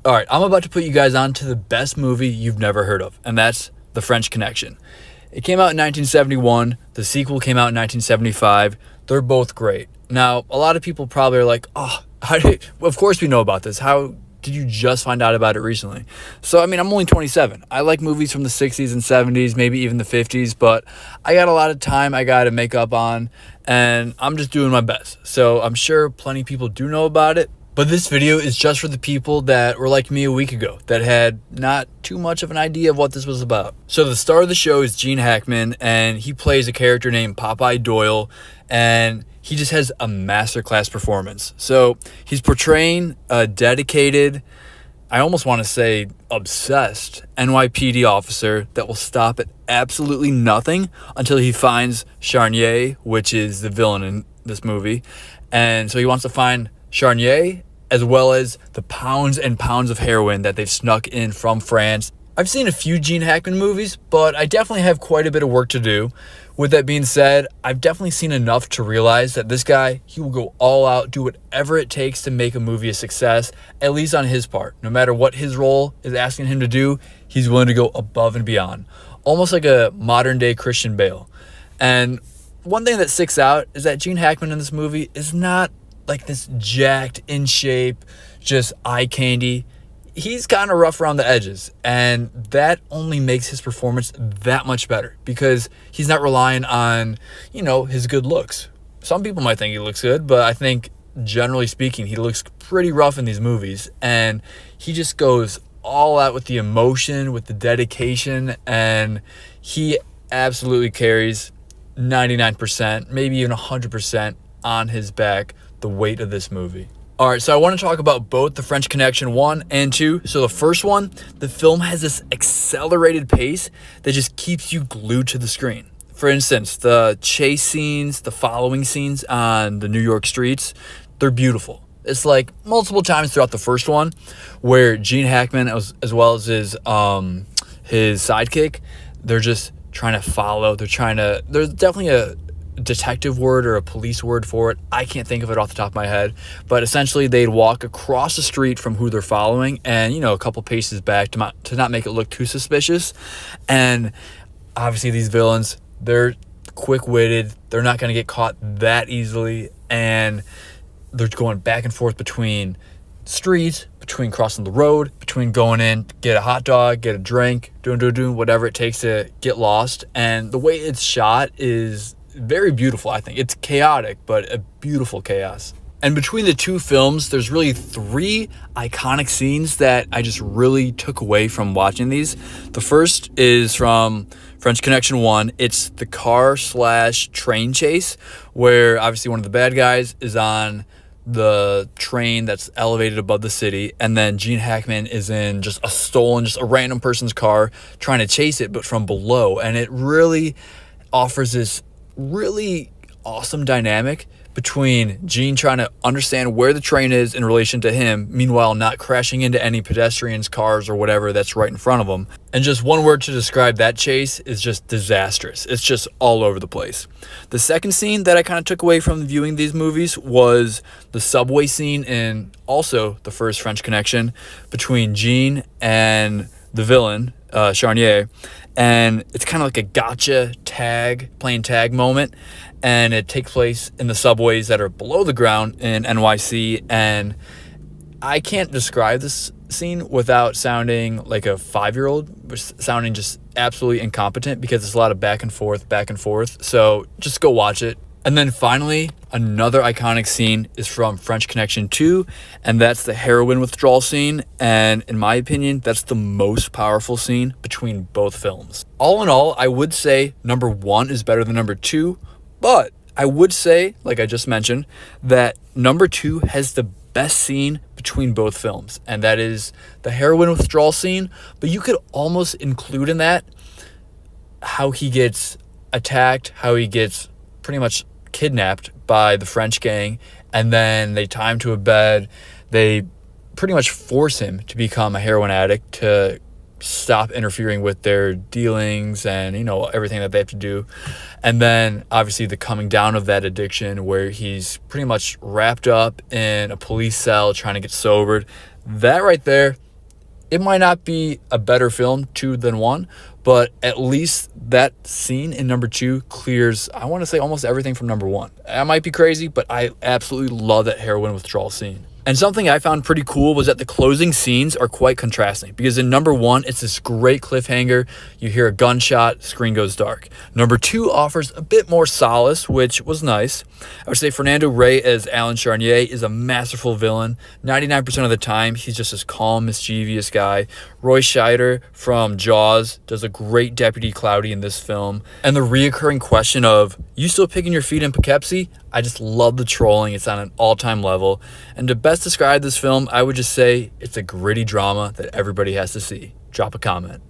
All right, I'm about to put you guys on to the best movie you've never heard of, and that's The French Connection. It came out in 1971. The sequel came out in 1975. They're both great. Now, a lot of people probably are like, oh, of course we know about this. How did you just find out about it recently? So, I'm only 27. I like movies from the 60s and 70s, maybe even the 50s, but I got a lot of time I got to make up on, and I'm just doing my best. So, I'm sure plenty of people do know about it. But this video is just for the people that were like me a week ago, that had not too much of an idea of what this was about. So the star of the show is Gene Hackman, and he plays a character named Popeye Doyle, and he just has a masterclass performance. So he's portraying a dedicated, I almost want to say obsessed NYPD officer that will stop at absolutely nothing until he finds Charnier, which is the villain in this movie. And so he wants to find Charnier, as well as the pounds and pounds of heroin that they've snuck in from France. I've seen a few Gene Hackman movies, but I definitely have quite a bit of work to do. With that being said, I've definitely seen enough to realize that this guy, he will go all out, do whatever it takes to make a movie a success, at least on his part. No matter what his role is asking him to do, he's willing to go above and beyond. Almost like a modern day Christian Bale. And one thing that sticks out is that Gene Hackman in this movie is not like this jacked, in shape, just eye candy. He's kind of rough around the edges, and that only makes his performance that much better because he's not relying on, his good looks. Some people might think he looks good, but I think generally speaking, he looks pretty rough in these movies, and he just goes all out with the emotion, with the dedication, and he absolutely carries 99%, maybe even 100% on his back, the weight of this movie. All right, so I want to talk about both The French Connection 1 and 2. So the first one, the film has this accelerated pace that just keeps you glued to the screen. For instance, the chase scenes, the following scenes on the New York streets, they're beautiful. It's like multiple times throughout the first one where Gene Hackman, as well as his sidekick, they're just trying to follow. There's definitely a detective word or a police word for it. I can't think of it off the top of my head, but essentially they'd walk across the street from who they're following and, a couple paces back to not make it look too suspicious. And obviously these villains, they're quick-witted. They're not going to get caught that easily, and they're going back and forth between streets, between crossing the road, between going in, get a hot dog, get a drink, doing whatever it takes to get lost. And the way it's shot is very beautiful, I think. It's chaotic, but a beautiful chaos. And between the two films, there's really 3 iconic scenes that I just really took away from watching these. The first is from French Connection 1. It's the car/train chase, where obviously one of the bad guys is on the train that's elevated above the city, and then Gene Hackman is in just a random person's car trying to chase it, but from below. And it really offers this really awesome dynamic between Gene trying to understand where the train is in relation to him, meanwhile not crashing into any pedestrians, cars, or whatever that's right in front of him. And just one word to describe that chase is just disastrous. It's just all over the place. The second scene that I kind of took away from viewing these movies was the subway scene in also the first French Connection between Gene and the villain, Charnier. And it's kind of like a gotcha playing tag moment. And it takes place in the subways that are below the ground in NYC. And I can't describe this scene without sounding like a 5-year-old, sounding just absolutely incompetent because it's a lot of back and forth. So just go watch it. And then finally, another iconic scene is from French Connection 2, and that's the heroin withdrawal scene. And in my opinion, that's the most powerful scene between both films. All in all, I would say number 1 is better than number 2, but I would say, like I just mentioned, that number 2 has the best scene between both films, and that is the heroin withdrawal scene. But you could almost include in that how he gets attacked, how he gets pretty much kidnapped by the French gang, and then they tie him to a bed. They pretty much force him to become a heroin addict to stop interfering with their dealings and, everything that they have to do. And then obviously the coming down of that addiction where he's pretty much wrapped up in a police cell trying to get sobered. That right there, It might not be a better film, 2 than 1, but at least that scene in number 2 clears, I want to say, almost everything from number 1. I might be crazy, but I absolutely love that heroin withdrawal scene. And something I found pretty cool was that the closing scenes are quite contrasting, because in number 1, it's this great cliffhanger. You hear a gunshot, screen goes dark. Number 2 offers a bit more solace, which was nice. I would say Fernando Rey as Alan Charnier is a masterful villain. 99% of the time, he's just this calm, mischievous guy. Roy Scheider from Jaws does a great Deputy Cloudy in this film. And the reoccurring question of, you still picking your feet in Poughkeepsie? I just love the trolling. It's on an all-time level. And to best describe this film, I would just say it's a gritty drama that everybody has to see. Drop a comment.